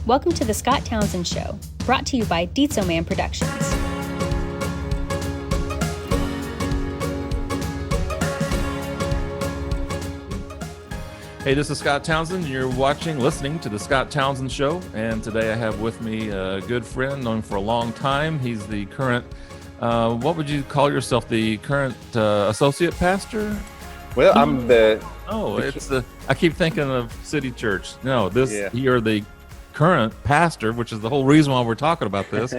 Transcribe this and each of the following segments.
Welcome to the Scott Townsend Show, brought to you by Dietzo Man Productions. Hey, this is Scott Townsend, and you're listening to the Scott Townsend Show. And today I have with me a good friend, known him for a long time. He's the current, what would you call yourself, the current associate pastor? Well, I'm the... Oh, I keep thinking of City Church. No, you're the current pastor, which is the whole reason why we're talking about this,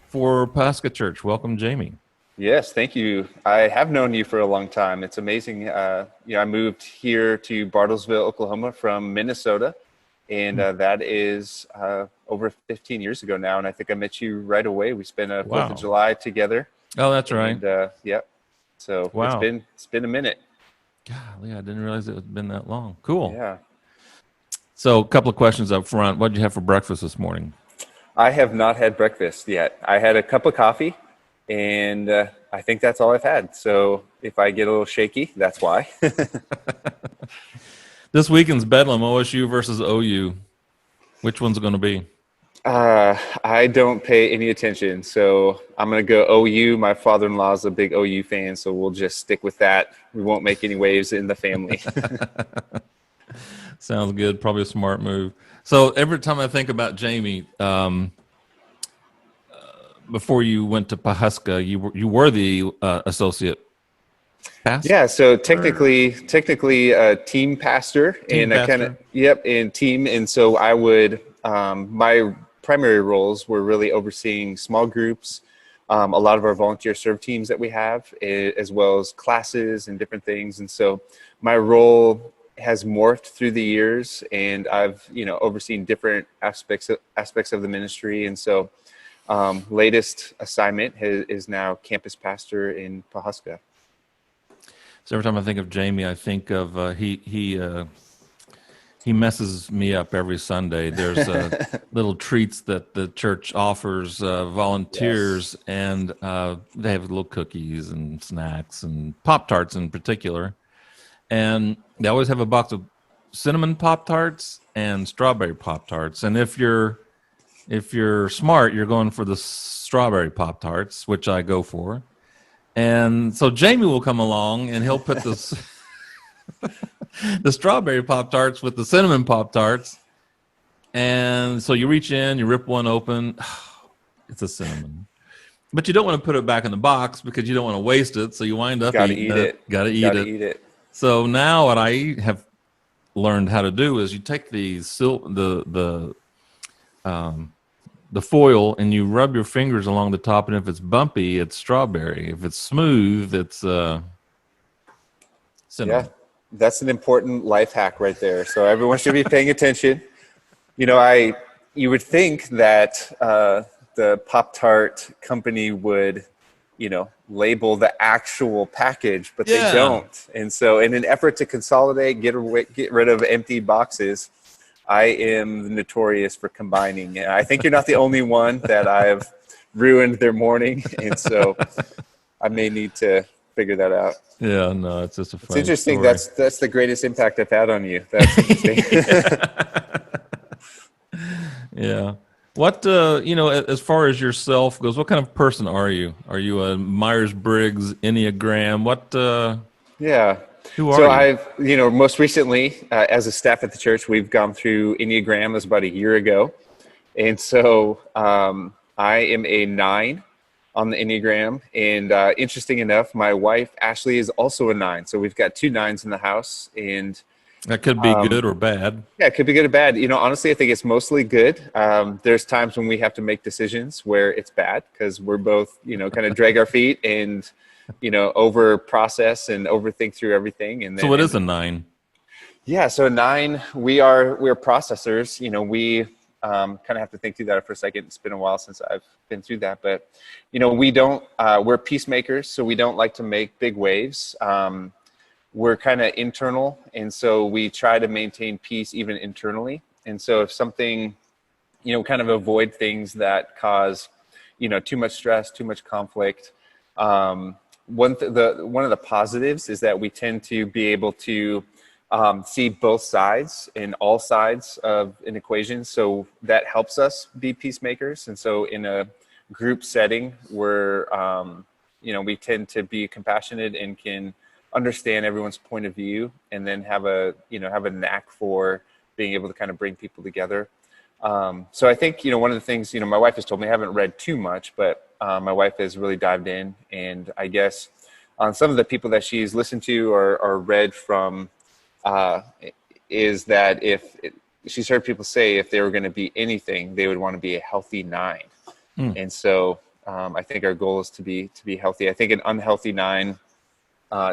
for Pawhuska Church. Welcome, Jamie. Yes, thank you. I have known you for a long time. It's amazing. I moved here to Bartlesville, Oklahoma from Minnesota, and that is over 15 years ago now. And I think I met you right away. We spent a 4th of July together. Oh, that's right. And, so it's been a minute. Golly, I didn't realize it had been that long. Cool. Yeah. So a couple of questions up front. What did you have for breakfast this morning? I have not had breakfast yet. I had a cup of coffee, and I think that's all I've had. So if I get a little shaky, that's why. This weekend's Bedlam, OSU versus OU. Which one's it going to be? I don't pay any attention, so I'm going to go OU. My father-in-law is a big OU fan, so we'll just stick with that. We won't make any waves in the family. Sounds good. Probably a smart move. So every time I think about Jamie, before you went to Pawhuska, you were the associate pastor? Yeah, so technically a team pastor. And so I would, my primary roles were really overseeing small groups, a lot of our volunteer serve teams that we have, as well as classes and different things. And so my role has morphed through the years, and I've overseen different aspects of the ministry. And so latest assignment is now campus pastor in Pawhuska. So every time I think of Jamie, I think of he messes me up every Sunday. There's little treats that the church offers volunteers, yes. And they have little cookies and snacks and Pop-Tarts in particular. And they always have a box of cinnamon Pop-Tarts and strawberry Pop-Tarts. And if you're smart, you're going for the strawberry Pop-Tarts, which I go for. And so Jamie will come along and he'll put the strawberry Pop-Tarts with the cinnamon Pop-Tarts. And so you reach in, you rip one open. It's a cinnamon. But you don't want to put it back in the box because you don't want to waste it. So you wind up eating it. Gotta eat it. So now what I have learned how to do is you take the foil and you rub your fingers along the top, and if it's bumpy, it's strawberry. If it's smooth, it's cinnamon. Yeah, that's an important life hack right there. So everyone should be paying attention. You would think that the Pop-Tart company would label the actual package, but they don't. And so in an effort to consolidate, get rid of empty boxes, I am notorious for combining. And I think you're not the only one that I've ruined their morning. And so I may need to figure that out. Yeah, no, it's just a funny It's interesting. story. That's the greatest impact I've had on you. That's interesting. Yeah. What, as far as yourself goes, what kind of person are you? Are you a Myers-Briggs Enneagram? Yeah. Who are you? I've, most recently, as a staff at the church, we've gone through Enneagram. It was about a year ago. And so I am a 9 on the Enneagram. And interesting enough, my wife, Ashley, is also a 9. So we've got 2 9s in the house. And that could be good or bad. Yeah, it could be good or bad. Honestly, I think it's mostly good. There's times when we have to make decisions where it's bad because we're both, kind of drag our feet and, over process and overthink through everything. And then, so what is a 9? Yeah, so a 9, we're processors. We kind of have to think through that for a second. It's been a while since I've been through that, but we're peacemakers, so we don't like to make big waves. We're kind of internal, and so we try to maintain peace even internally. And so if something, kind of avoid things that cause, too much stress, too much conflict. One of the positives is that we tend to be able to see both sides and all sides of an equation. So that helps us be peacemakers. And so in a group setting where, we tend to be compassionate and can understand everyone's point of view, and then have a knack for being able to kind of bring people together. So I think, one of the things, my wife has told me, I haven't read too much, but my wife has really dived in. And I guess some of the people that she's listened to or read from is that she's heard people say if they were going to be anything, they would want to be a healthy 9. And so I think our goal is to be healthy. I think an unhealthy 9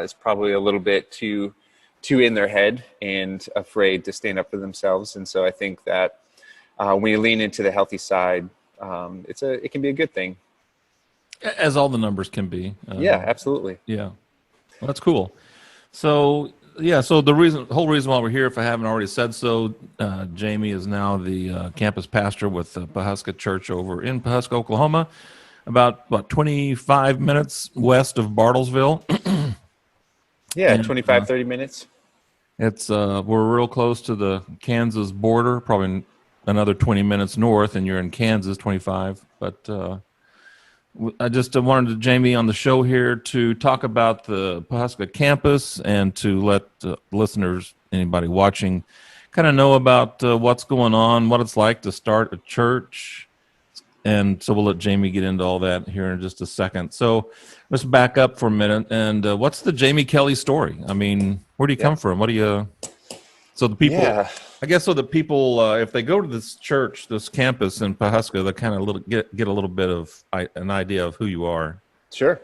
is probably a little bit too in their head and afraid to stand up for themselves. And so I think that when you lean into the healthy side, it can be a good thing. As all the numbers can be. Yeah, absolutely. Yeah. Well, that's cool. So the whole reason why we're here, if I haven't already said so, Jamie is now the campus pastor with the Pawhuska Church over in Pawhuska, Oklahoma, about 25 minutes west of Bartlesville. Yeah, 25, 30 minutes. It's we're real close to the Kansas border, probably another 20 minutes north, and you're in Kansas, 25. But I just wanted Jamie on the show here to talk about the Pawhuska campus and to let listeners, anybody watching, kind of know about what's going on, what it's like to start a church. And so we'll let Jamie get into all that here in just a second. So let's back up for a minute. And what's the Jamie.kelly story? I mean, where do you come from? What do you... So the people... Yeah. I guess so the people, if they go to this church, this campus in Pawhuska, they kind of get a little bit of an idea of who you are. Sure.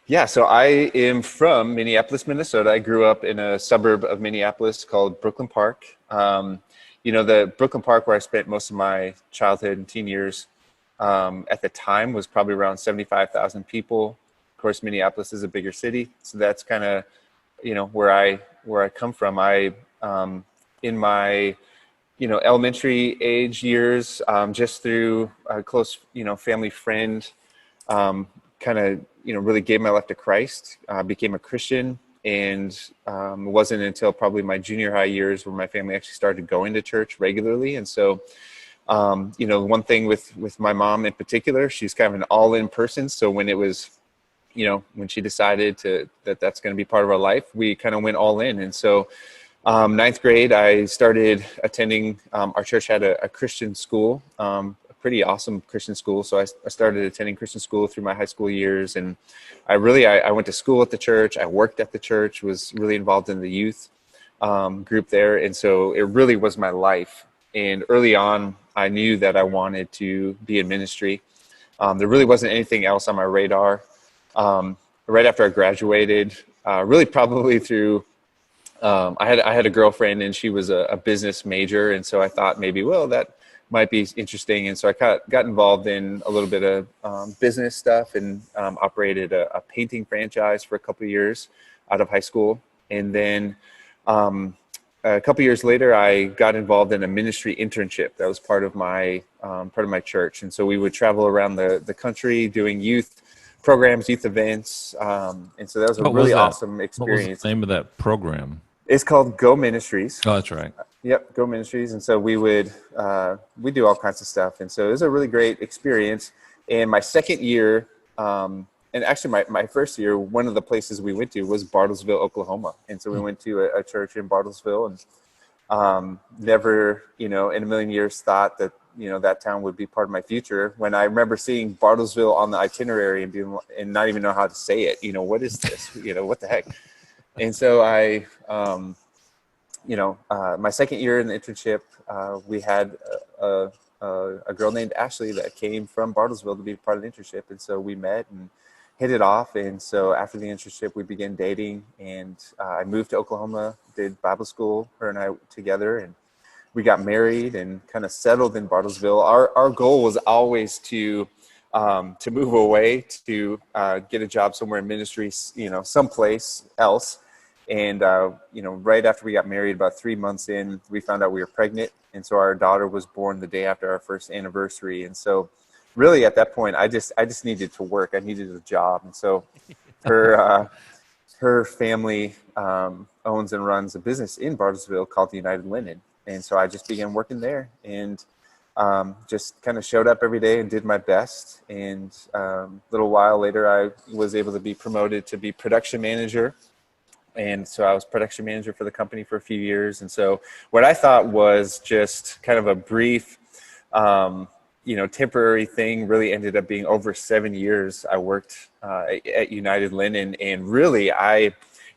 Yeah, so I am from Minneapolis, Minnesota. I grew up in a suburb of Minneapolis called Brooklyn Park. The Brooklyn Park where I spent most of my childhood and teen years at the time was probably around 75,000 people. Of course, Minneapolis is a bigger city, so that's kind of, where I come from. I in my, elementary age years, just through a close, family friend, kind of, really gave my life to Christ, became a Christian. And it wasn't until probably my junior high years where my family actually started going to church regularly. And so, one thing with my mom in particular, she's kind of an all-in person. So when it was, when she decided that's going to be part of our life, we kind of went all in. And so, ninth grade, I started attending, our church had a Christian school, a pretty awesome Christian school. So I started attending Christian school through my high school years. And I went to school at the church. I worked at the church, was really involved in the youth group there. And so it really was my life. And early on, I knew that I wanted to be in ministry. There really wasn't anything else on my radar. Right after I graduated, really probably through I had a girlfriend, and she was a business major. And so I thought maybe, well, that might be interesting. And so I got involved in a little bit of business stuff and operated a painting franchise for a couple of years out of high school. And then a couple of years later, I got involved in a ministry internship. That was part of my church. And so we would travel around the country doing youth programs, youth events. And so that was a really awesome experience. What was the name of that program? It's called Go Ministries. Oh, that's right. Yep, Go Ministries. And so we do all kinds of stuff. And so it was a really great experience. And my second year, and actually my first year, one of the places we went to was Bartlesville, Oklahoma. And so we went to a church in Bartlesville, and never, in a million years thought that, that town would be part of my future. When I remember seeing Bartlesville on the itinerary and not even know how to say it, what is this? What the heck? And so my second year in the internship, we had a girl named Ashley that came from Bartlesville to be part of the internship. And so we met and hit it off. And so after the internship, we began dating, and I moved to Oklahoma, did Bible school, her and I together, and we got married and kind of settled in Bartlesville. Our goal was always to move away, to get a job somewhere in ministry, someplace else. And, right after we got married, about 3 months in, we found out we were pregnant. And so our daughter was born the day after our first anniversary. And so really at that point, I just needed to work. I needed a job. And so her her family owns and runs a business in Bartlesville called the United Linen. And so I just began working there, and just kind of showed up every day and did my best. And a little while later, I was able to be promoted to be production manager. And so I was production manager for the company for a few years. And so what I thought was just kind of a brief, temporary thing really ended up being over 7 years. I worked at United Linen, and really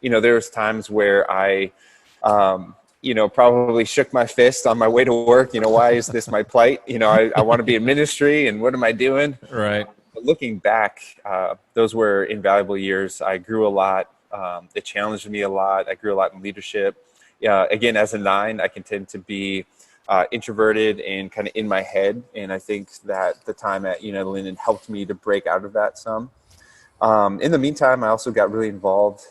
there was times where I, probably shook my fist on my way to work. Why is this my plight? I want to be in ministry, and what am I doing? Right. But looking back, those were invaluable years. I grew a lot. It challenged me a lot. I grew a lot in leadership. Again, as a 9, I can tend to be introverted and kind of in my head. And I think that the time at United Linen helped me to break out of that some. In the meantime, I also got really involved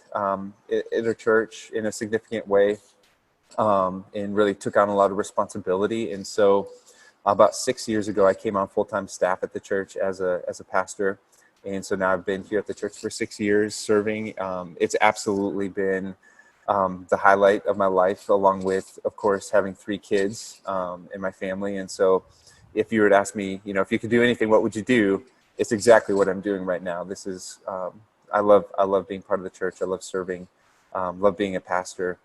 in a church in a significant way, and really took on a lot of responsibility. And so about 6 years ago, I came on full-time staff at the church as a pastor. And so now I've been here at the church for 6 years serving. It's absolutely been the highlight of my life, along with, of course, having 3 kids in my family. And so if you were to ask me, if you could do anything, what would you do? It's exactly what I'm doing right now. This is, I love being part of the church. I love serving, love being a pastor.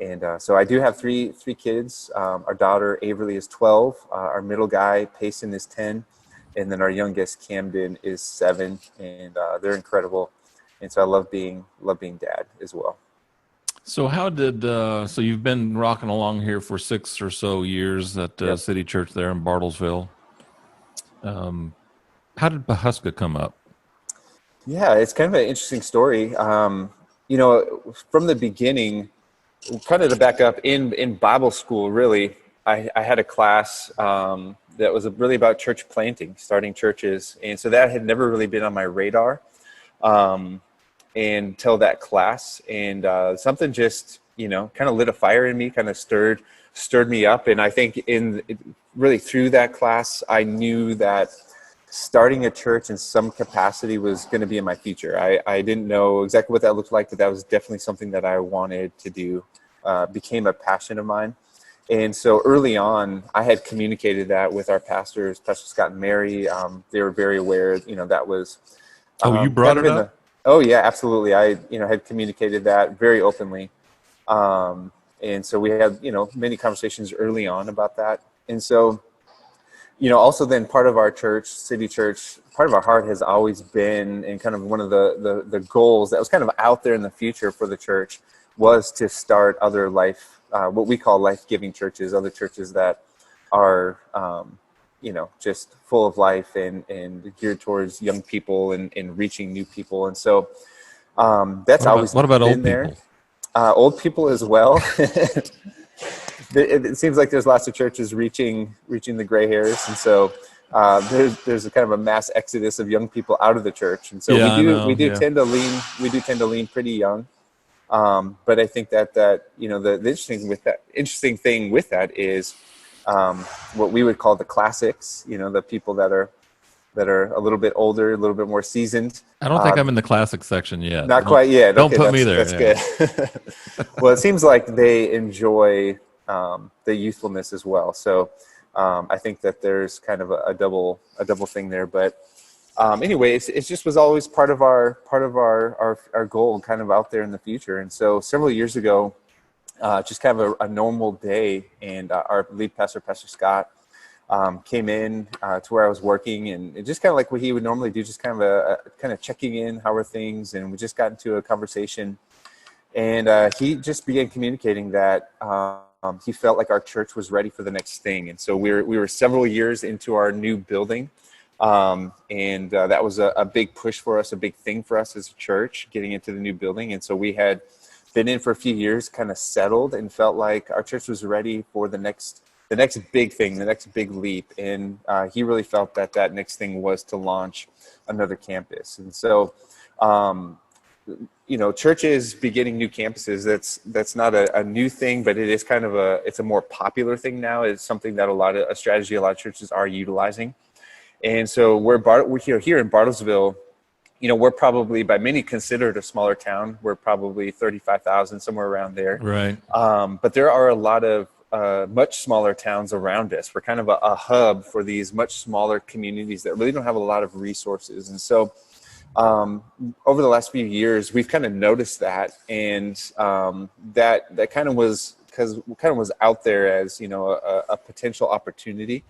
And so I do have three kids. Our daughter, Averly, is 12. Our middle guy, Payson, is 10. And then our youngest, Camden, is 7. And they're incredible. And so I love being dad as well. So how did, so you've been rocking along here for 6 or so years at Yep. City Church there in Bartlesville. How did Pawhuska come up? Yeah, it's kind of an interesting story. From the beginning, kind of to back up, in Bible school, really, I had a class that was really about church planting, starting churches. And so that had never really been on my radar until that class. And something just, kind of lit a fire in me, kind of stirred me up. And I think really through that class, I knew that starting a church in some capacity was going to be in my future. I didn't know exactly what that looked like, but that was definitely something that I wanted to do, became a passion of mine. And so early on, I had communicated that with our pastors, Pastor Scott and Mary. They were very aware, that was... you brought it up? Oh, yeah, absolutely. I, had communicated that very openly. And so we had, many conversations early on about that. And so, also then part of our church, City Church, part of our heart has always been, and kind of one of the goals that was kind of out there in the future for the church, was to start other what we call life-giving churches, other churches that are, just full of life and geared towards young people and reaching new people. And so that's always what about been old there. People? Old people as well. It seems like there's lots of churches reaching the gray hairs, and so there's a kind of a mass exodus of young people out of the church, and so we do tend to lean pretty young. But I think that the interesting thing with that is what we would call the classics. The people that are a little bit older, a little bit more seasoned. I don't think I'm in the classic section yet. Not quite yet. Don't put me there. That's good. Well, it seems like they enjoy the youthfulness as well. So I think that there's kind of a double thing there. But anyway, it just was always part of our goal, kind of out there in the future. And so several years ago, just kind of a normal day, and our lead pastor, Pastor Scott, came in to where I was working, and it just kind of like what he would normally do, just kind of checking in, how are things, and we just got into a conversation, and he just began communicating that he felt like our church was ready for the next thing. And so we were several years into our new building, and that was a big push for us, a big thing for us as a church, getting into the new building. And so we had been in for a few years, kind of settled, and felt like our church was ready for the next big thing, the next big leap. And he really felt that next thing was to launch another campus. And so, churches beginning new campuses, that's not a new thing, but it is kind of it's a more popular thing now. It's something that a strategy a lot of churches are utilizing. And so we're here in Bartlesville. we're probably by many considered a smaller town. We're probably 35,000, somewhere around there. Right. But there are a lot of much smaller towns around us. We're kind of a hub for these much smaller communities that really don't have a lot of resources. And so over the last few years, we've kind of noticed that, and that kind of was out there as, a potential opportunity.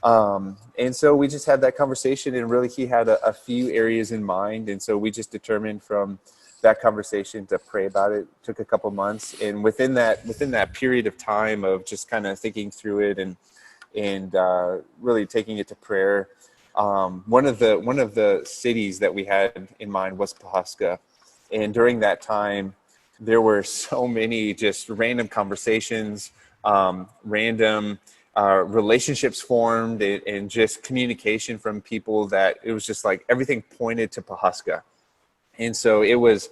And so we just had that conversation, and really he had a few areas in mind. And so we just determined from that conversation to pray about it. It took a couple months. And within that period of time of just kind of thinking through it and really taking it to prayer, one of the cities that we had in mind was Pawhuska. And during that time, there were so many just random conversations, random relationships formed, and just communication from people that it was just like everything pointed to Pawhuska. And so it was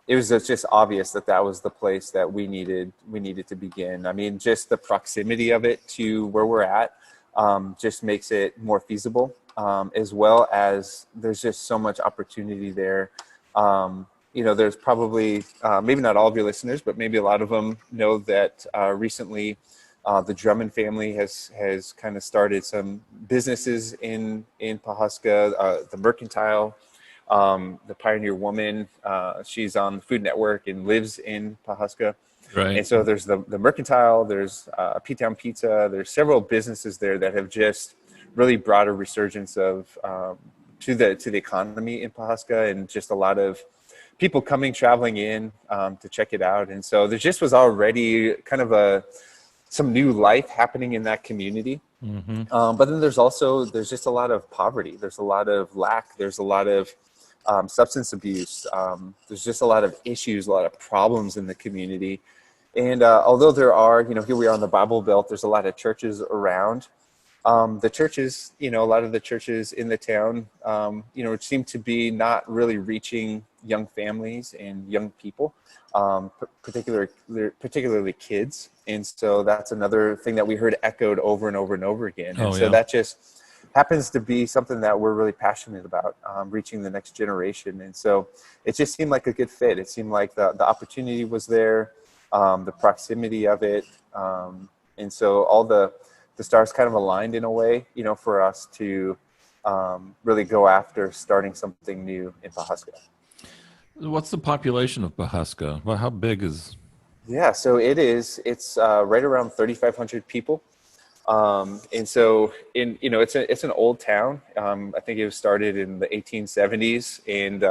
just obvious that was the place that we needed to begin. I mean, just the proximity of it to where we're at just makes it more feasible, as well as there's just so much opportunity there. There's probably, maybe not all of your listeners, but maybe a lot of them know that recently the Drummond family has kind of started some businesses in Pawhuska, the Mercantile. The Pioneer Woman, she's on the Food Network and lives in Pawhuska. Right. And so there's the Mercantile, there's P-Town Pizza, there's several businesses there that have just really brought a resurgence of to the economy in Pawhuska, and just a lot of people traveling in to check it out. And so there just was already kind of some new life happening in that community. Mm-hmm. But then there's just a lot of poverty. There's a lot of lack. There's a lot of substance abuse. There's just a lot of issues, a lot of problems in the community. And although there are, here we are on the Bible Belt, there's a lot of churches around. The churches, a lot of the churches in the town, seem to be not really reaching young families and young people, particularly kids. And so that's another thing that we heard echoed over and over and over again. And so that just happens to be something that we're really passionate about, reaching the next generation. And so it just seemed like a good fit. It seemed like the opportunity was there, the proximity of it. And so all the stars kind of aligned in a way, for us to really go after starting something new in Pawhuska. What's the population of Pawhuska? Well, how big is? Yeah, so it's right around 3,500 people. And so it's an old town. I think it was started in the 1870s, and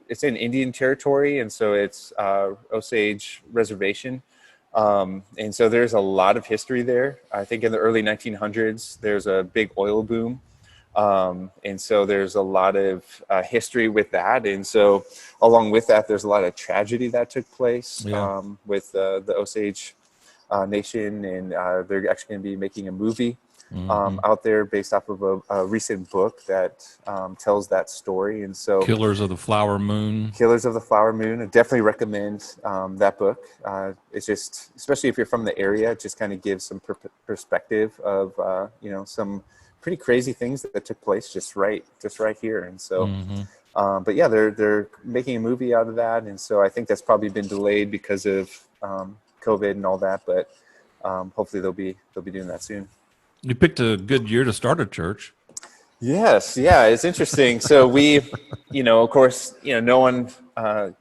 it's in Indian territory. And so it's Osage Reservation. And so there's a lot of history there. I think in the early 1900s, there's a big oil boom. And so there's a lot of history with that. And so along with that, there's a lot of tragedy that took place with the Osage Nation. And they're actually going to be making a movie out there based off of a recent book that tells that story. And so Killers of the Flower Moon. I definitely recommend that book. It's just, especially if you're from the area, it just kind of gives some perspective of, some pretty crazy things that took place just right here. And so, but yeah, they're making a movie out of that. And so I think that's probably been delayed because of COVID and all that, but hopefully they'll be doing that soon. You picked a good year to start a church. Yes. Yeah. It's interesting. So we, of course, no one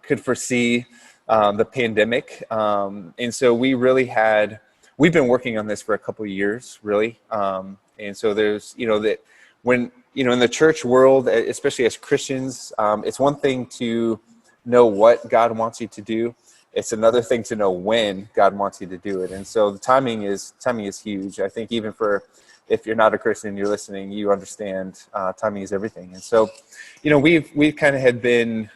could foresee the pandemic. And so we've been working on this for a couple of years, really. And so there's, that when, in the church world, especially as Christians, it's one thing to know what God wants you to do. It's another thing to know when God wants you to do it. And so the timing is huge. I think even if you're not a Christian and you're listening, you understand timing is everything. And so, we've kind of had been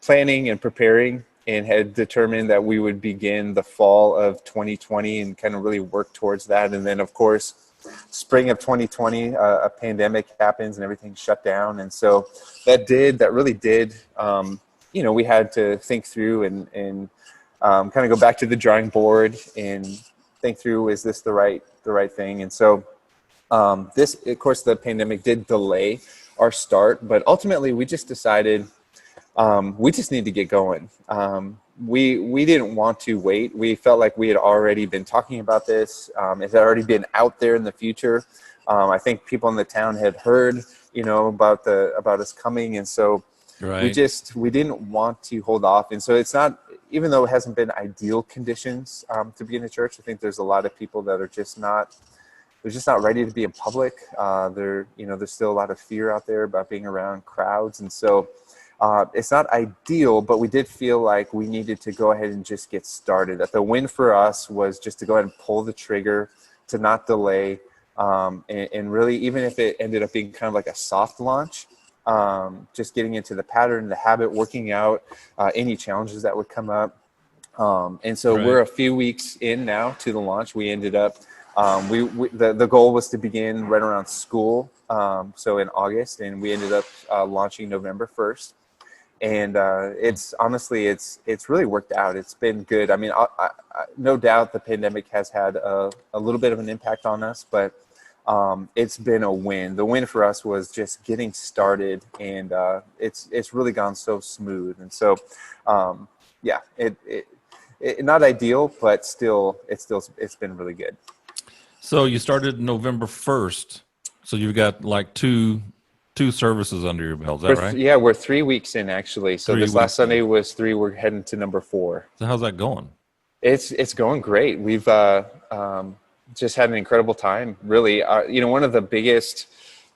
planning and preparing, and had determined that we would begin the fall of 2020 and kind of really work towards that. And then, of course, spring of 2020, a pandemic happens and everything shut down. And so that really did, we had to think through and kind of go back to the drawing board and think through, is this the right thing? And so This, of course, the pandemic did delay our start, but ultimately we just decided we just need to get going. We didn't want to wait. We felt like we had already been talking about this. It had already been out there in the future. I think people in the town had heard, about us coming, and so Right. we didn't want to hold off. And so it's not, even though it hasn't been ideal conditions to be in a church. I think there's a lot of people that are just not. They're just not ready to be in public. There's still a lot of fear out there about being around crowds, and so. It's not ideal, but we did feel like we needed to go ahead and just get started. That the win for us was just to go ahead and pull the trigger, to not delay, and really, even if it ended up being kind of like a soft launch, just getting into the pattern, the habit, working out any challenges that would come up. And so Right. we're a few weeks in now to the launch. We ended up, the goal was to begin right around school, so in August, and we ended up launching November 1st. And it's honestly, it's really worked out. It's been good. I mean, no doubt the pandemic has had a little bit of an impact on us, but it's been a win. The win for us was just getting started, and it's really gone so smooth. And so, yeah, it not ideal, but it's been really good. So you started November 1st. So you've got like two services under your belt. Is that right? Yeah, we're 3 weeks in actually. So 3 this last weeks Sunday in. was 3. We're heading to number 4. So how's that going? It's going great. We've just had an incredible time. Really, one of the biggest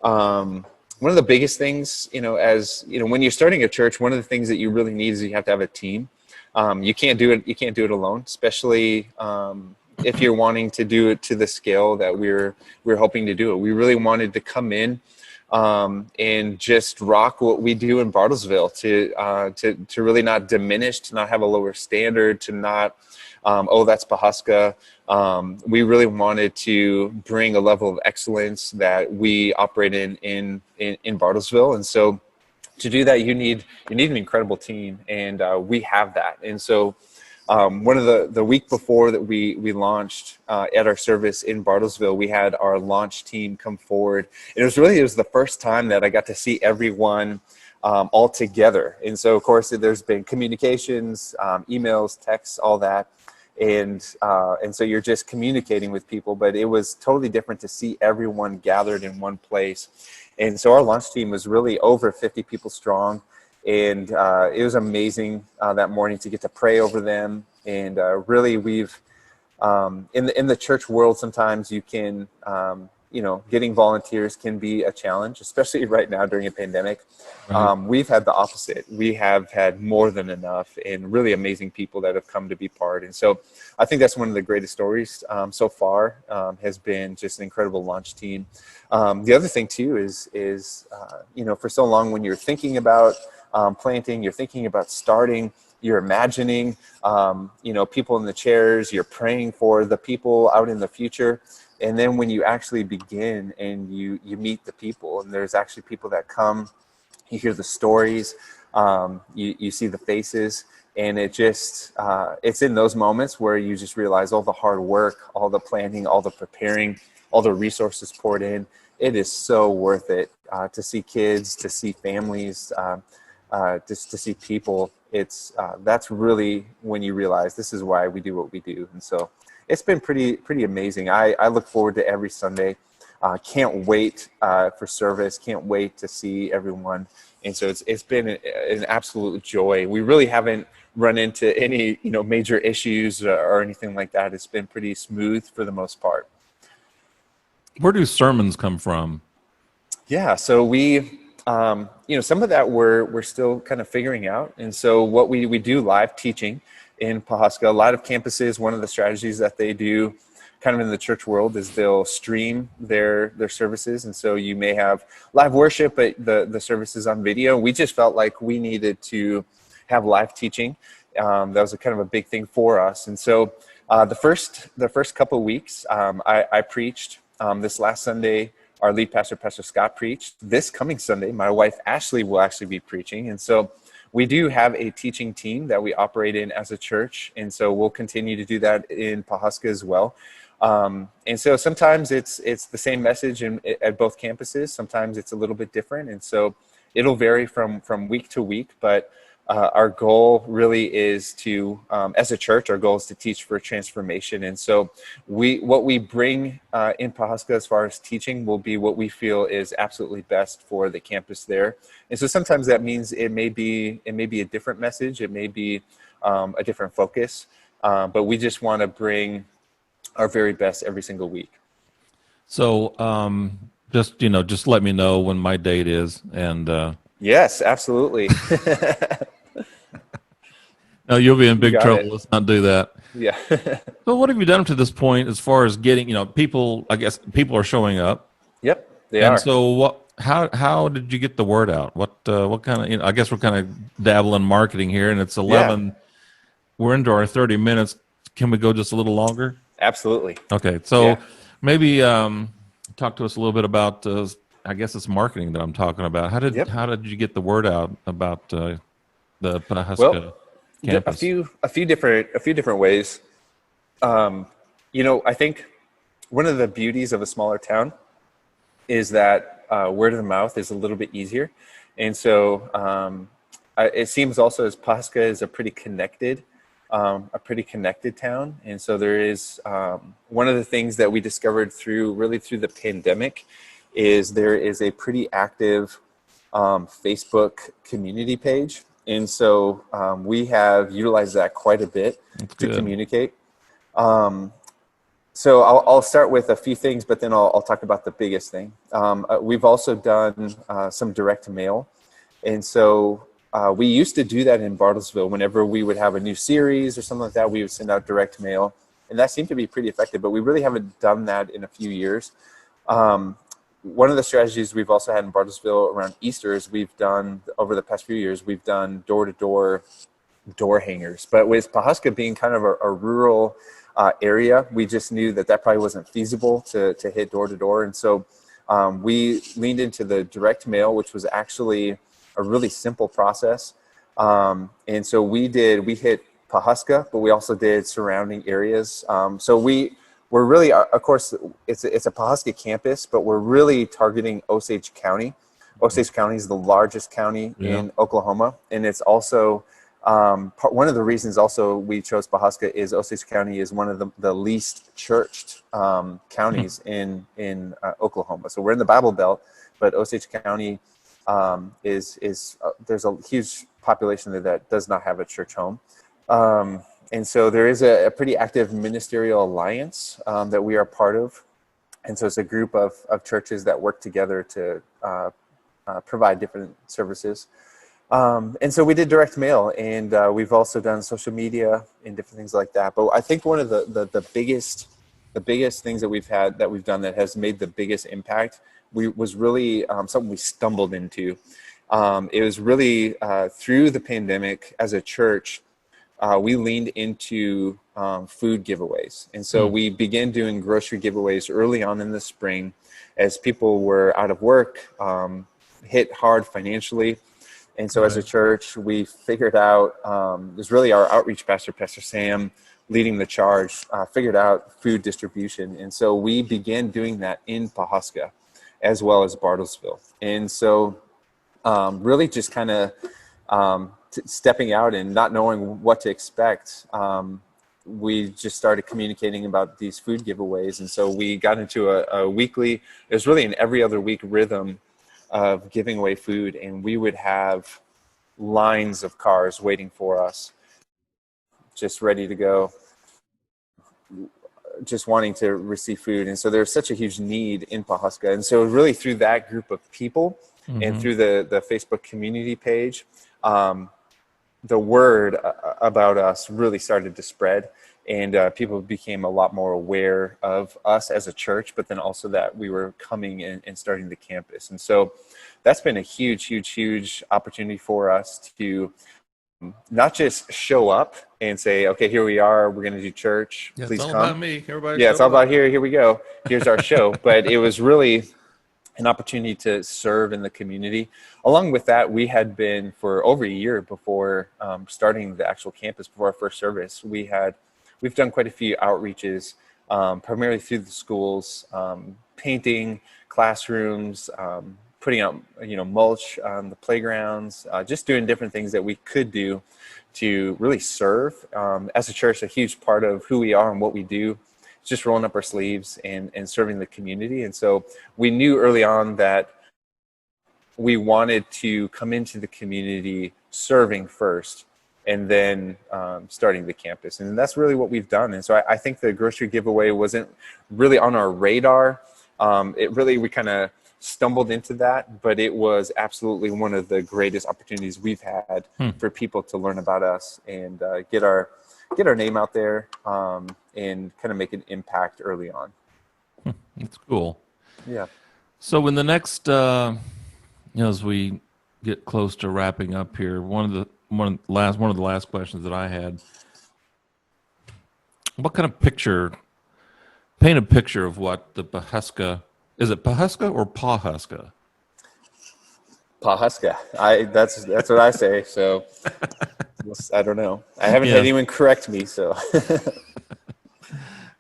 things, as when you're starting a church, one of the things that you really need is you have to have a team. You can't do it. You can't do it alone, especially if you're wanting to do it to the scale that we're hoping to do it. We really wanted to come in and just rock what we do in Bartlesville, to really not diminish, to not have a lower standard, to not, that's Pawhuska. We really wanted to bring a level of excellence that we operate in Bartlesville. And so to do that, you need an incredible team, and we have that. And so one of the week before that we launched at our service in Bartlesville, we had our launch team come forward. And it was the first time that I got to see everyone all together. And so, of course, there's been communications, emails, texts, all that. And so you're just communicating with people, but it was totally different to see everyone gathered in one place. And so our launch team was really over 50 people strong. And it was amazing that morning to get to pray over them. And really, we've in the church world, sometimes you can, getting volunteers can be a challenge, especially right now during a pandemic. Right. We've had the opposite. We have had more than enough, and really amazing people that have come to be part. And so I think that's one of the greatest stories so far, has been just an incredible launch team. The other thing too is for so long when you're thinking about planting, you're thinking about starting, you're imagining, people in the chairs, you're praying for the people out in the future. And then when you actually begin and you meet the people, and there's actually people that come, you hear the stories, you see the faces, and it just, it's in those moments where you just realize all the hard work, all the planning, all the preparing, all the resources poured in. It is so worth it to see kids, to see families, just to see people. That's really when you realize this is why we do what we do. And so it's been pretty amazing. I look forward to every Sunday. Can't wait for service. Can't wait to see everyone. And so it's been an absolute joy. We really haven't run into any major issues or anything like that. It's been pretty smooth for the most part. Where do sermons come from? Yeah, so we, some of that we're still kind of figuring out. And so what we do live teaching in Pawhuska. A lot of campuses, one of the strategies that they do kind of in the church world is they'll stream their services. And so you may have live worship, but the service is on video. We just felt like we needed to have live teaching. That was a kind of a big thing for us. And so the first couple of weeks, I preached. This last Sunday, our lead pastor, Pastor Scott, preached. This coming Sunday, my wife, Ashley, will actually be preaching. And so We do have a teaching team that we operate in as a church, and so we'll continue to do that in Pawhuska as well. And so sometimes it's the same message at both campuses. Sometimes it's a little bit different, and so it'll vary from week to week. But our goal really is to, as a church, our goal is to teach for transformation. And so what we bring in Pawhuska as far as teaching will be what we feel is absolutely best for the campus there. And so sometimes that means it may be a different message, it may be a different focus, but we just want to bring our very best every single week. So just let me know when my date is, and yes, absolutely. No, you'll be in big trouble. It. Let's not do that. Yeah. So what have you done to this point as far as getting, people, I guess people are showing up. Yep, they are. And so how did you get the word out? What kind of, I guess we're kind of dabbling in marketing here, and it's 11. Yeah. We're into our 30 minutes. Can we go just a little longer? Absolutely. Okay. So maybe talk to us a little bit about, I guess it's marketing that I'm talking about. How did you get the word out about the Pawhuska campus? A few different ways. I think one of the beauties of a smaller town is that word of mouth is a little bit easier, and so it seems also as Pawhuska is a pretty connected town, and so there is one of the things that we discovered through the pandemic is there is a pretty active Facebook community page. And so we have utilized that quite a bit to communicate. So I'll start with a few things, but then I'll talk about the biggest thing. We've also done some direct mail. And so we used to do that in Bartlesville. Whenever we would have a new series or something like that, we would send out direct mail. And that seemed to be pretty effective, but we really haven't done that in a few years. One of the strategies we've also had in Bartlesville around Easter is over the past few years, we've done door-to-door door hangers. But with Pawhuska being kind of a rural area, we just knew that probably wasn't feasible to hit door-to-door. And so we leaned into the direct mail, which was actually a really simple process. And so we hit Pawhuska, but we also did surrounding areas. So we're really, of course, it's a Pawhuska campus, but we're really targeting Osage County. Osage County is the largest county in Oklahoma, and it's also one of the reasons also we chose Pawhuska is Osage County is one of the least churched counties in Oklahoma. So we're in the Bible Belt, but Osage County is there's a huge population there that does not have a church home. And so there is a pretty active ministerial alliance that we are part of. And so it's a group of churches that work together to provide different services. And so we did direct mail, and we've also done social media and different things like that. But I think one of the biggest things that we've done that has made the biggest impact was really something we stumbled into. It was really through the pandemic as a church. We leaned into food giveaways. And so we began doing grocery giveaways early on in the spring as people were out of work, hit hard financially. And so as a church, we figured out, it was really our outreach pastor, Pastor Sam, leading the charge, figured out food distribution. And so we began doing that in Pawhuska as well as Bartlesville. And so really just kind of stepping out and not knowing what to expect, we just started communicating about these food giveaways. And so we got into a weekly, it was really an every other week rhythm of giving away food. And we would have lines of cars waiting for us, just ready to go, just wanting to receive food. And so there's such a huge need in Pawhuska. And so really through that group of people and through the Facebook community page, the word about us really started to spread, and people became a lot more aware of us as a church, but then also that we were coming in and starting the campus. And so that's been a huge opportunity for us to not just show up and say, okay, here we are, we're going to do church. Please come. It's all about me. Everybody it's all about here we go. Here's our show. But it was really an opportunity to serve in the community. Along with that, we had been for over a year before starting the actual campus, before our first service. We've done quite a few outreaches, primarily through the schools, painting classrooms, putting out mulch on the playgrounds, just doing different things that we could do to really serve. As a church, a huge part of who we are and what we do is just rolling up our sleeves and serving the community. And so we knew early on that we wanted to come into the community serving first and then starting the campus. And that's really what we've done. And so I think the grocery giveaway wasn't really on our radar. We kind of stumbled into that, but it was absolutely one of the greatest opportunities we've had for people to learn about us and get our name out there and kind of make an impact early on. That's cool. Yeah. So in the next, as we get close to wrapping up here, one of the last questions that I had: what kind of paint a picture of what the Pawhuska, is it Pawhuska or Pawhuska? Pawhuska. That's what I say. So I don't know. I haven't had anyone correct me. So.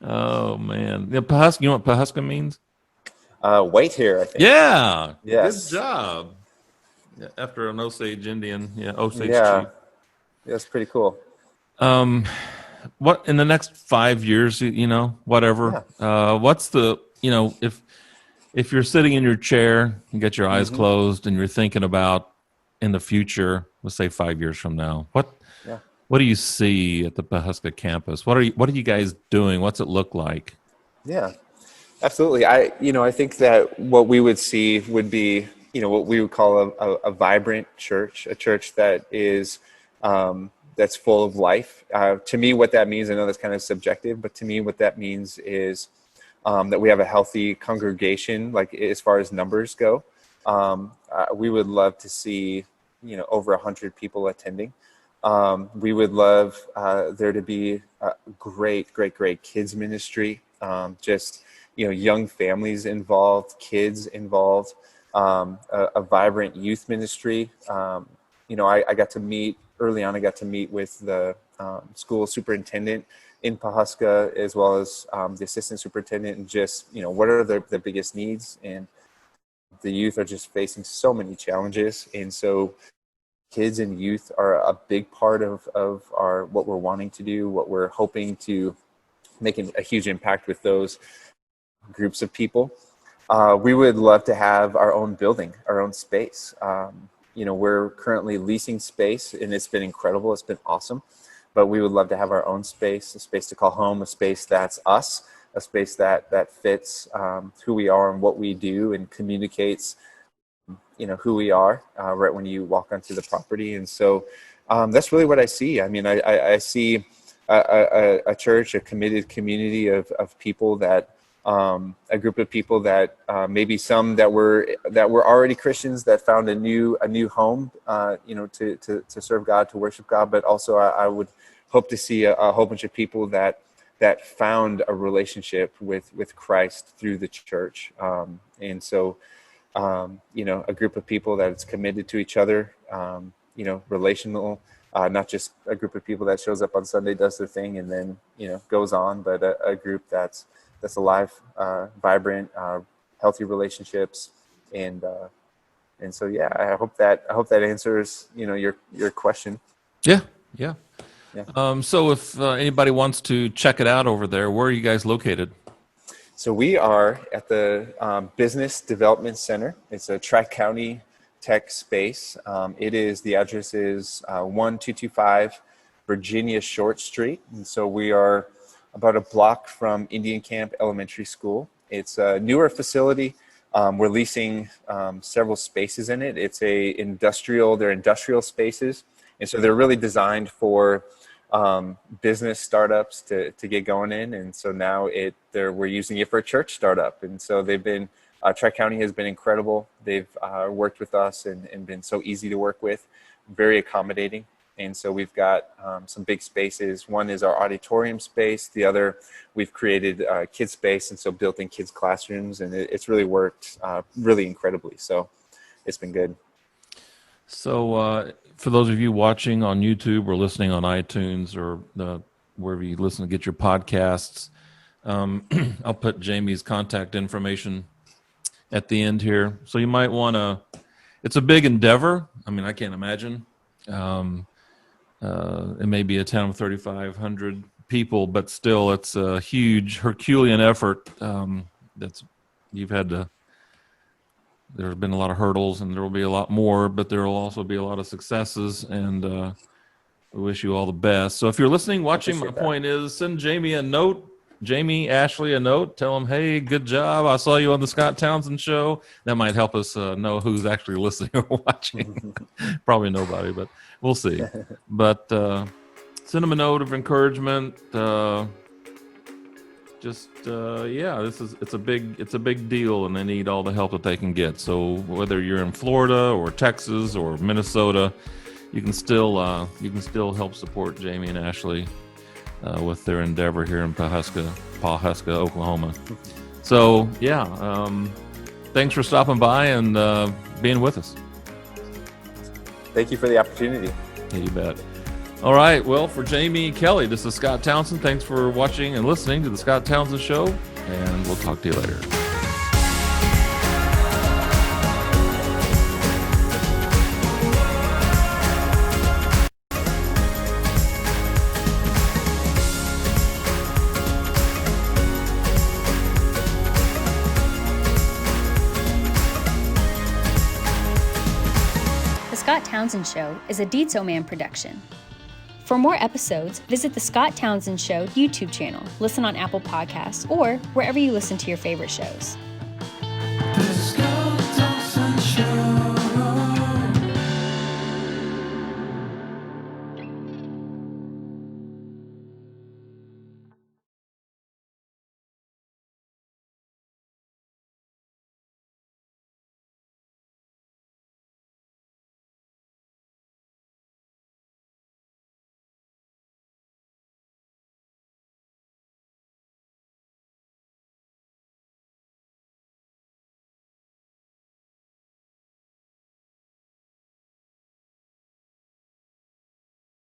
Oh man, Pawhuska. You know what Pawhuska means? White hair, I think. Yeah. Yes. Good job. Yeah, after an Osage Indian. Yeah. Osage Yeah. chief. That's pretty cool. What in the next 5 years, whatever, what's the, if you're sitting in your chair, you got your eyes closed and you're thinking about in the future, let's say 5 years from now, what do you see at the Pawhuska campus? What are you guys doing? What's it look like? Yeah, absolutely. I think that what we would see would be, what we would call a vibrant church, a church that is, that's full of life. To me, what that means, I know that's kind of subjective, but to me, what that means is that we have a healthy congregation, like as far as numbers go. We would love to see, over 100 people attending. We would love there to be a great kids ministry, just, young families involved, kids involved, a vibrant youth ministry. I got to meet early on. I got to meet with the school superintendent in Pawhuska, as well as the assistant superintendent, and just, what are the biggest needs. And the youth are just facing so many challenges. And so kids and youth are a big part of our what we're wanting to do, what we're hoping to make a huge impact with those groups of people. We would love to have our own building, our own space. We're currently leasing space, and it's been incredible. It's been awesome. But we would love to have our own space, a space to call home, a space that's us, a space that fits who we are and what we do and communicates, who we are right when you walk onto the property. And so that's really what I see. I mean, I see a church, a committed community of people that, a group of people that maybe some that were already Christians that found a new home, to serve God, to worship God. But also I would hope to see a whole bunch of people that found a relationship with Christ through the church. And so, a group of people that is committed to each other, relational, not just a group of people that shows up on Sunday, does their thing, and then, goes on, but a group that's alive, vibrant, healthy relationships. And so, yeah, I hope that answers, your question. Yeah. So if anybody wants to check it out over there, where are you guys located? So we are at the Business Development Center. It's a Tri-County tech space. The address is 1225 Virginia Short Street. And so we are about a block from Indian Camp Elementary School. It's a newer facility. We're leasing several spaces in it. They're industrial spaces. And so they're really designed for business startups to get going in. And so now we're using it for a church startup. And so they've been, Tri-County has been incredible. They've worked with us and been so easy to work with, very accommodating. And so we've got some big spaces. One is our auditorium space. The other, we've created kids space, and so built-in kids classrooms, and it's really worked really incredibly. So it's been good. So for those of you watching on YouTube or listening on iTunes or wherever you listen to get your podcasts, I'll put Jamie's contact information at the end here. So you might want to, it's a big endeavor. I mean, I can't imagine. It may be a town of 3,500 people, but still it's a huge Herculean effort. You've had to, there's been a lot of hurdles, and there will be a lot more, but there will also be a lot of successes, and we wish you all the best. So if you're listening, watching, my point is send Jamie a note, Ashley a note, tell them, hey, good job, I saw you on the Scott Townsend show. That might help us know who's actually listening or watching. Probably nobody, but we'll see. But send them a note of encouragement. It's a big deal, and they need all the help that they can get. So whether you're in Florida or Texas or Minnesota, you can still help support Jamie and Ashley with their endeavor here in Pawhuska, Oklahoma. So thanks for stopping by and being with us. Thank you for the opportunity. Yeah, you bet. All right. Well, for Jamie.kelly, this is Scott Townsend. Thanks for watching and listening to the Scott Townsend Show, and we'll talk to you later. The Scott Townsend Show is a Dietzo Man production. For more episodes, visit the Scott Townsend Show YouTube channel, listen on Apple Podcasts, or wherever you listen to your favorite shows.